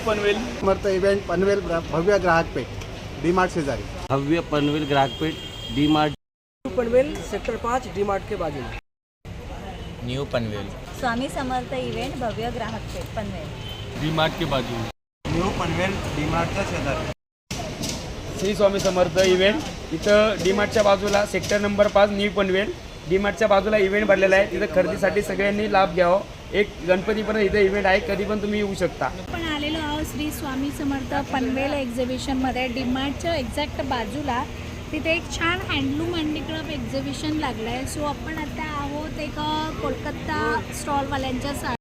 पनवेल समर्थ event Panvel भव्य ग्राहकपेठ डीमार्ट शेजारी. भव्य पनवेल ग्राहकपेठ डीमार्ट. पनवेल सेक्टर 5 डीमार्ट के बाजू में. न्यू पनवेल. स्वामी समर्थ इव्हेंट भव्य ग्राहकपेठ पनवेल डीमार्ट के बाजू. न्यू पनवेल डीमार्टच्या शेजारी. श्री स्वामी समर्थ इव्हेंट इथं डीमार्टच्या बाजूला सेक्टर नंबर 5 न्यू पनवेल. डीमार्टच्या बाजूला इव्हेंट भरलेला आहे. तिथं खरेदीसाठी सगळ्यांनी लाभ घ्यावा. एक गणपतीपर्यंत इथं इव्हेंट आहे, कधी पण तुम्ही येऊ शकता. आपण आलेलो आहोत श्री स्वामी समर्थ पनवेल एक्झिबिशनमध्ये. डीमार्टच्या एक्झॅक्ट बाजूला तिथे एक छान हँडलूम हँडीक्राफ्ट एक्झिबिशन लागलं आहे. सो आपण आता आहोत एक कोलकाता स्टॉलवाल्यांच्या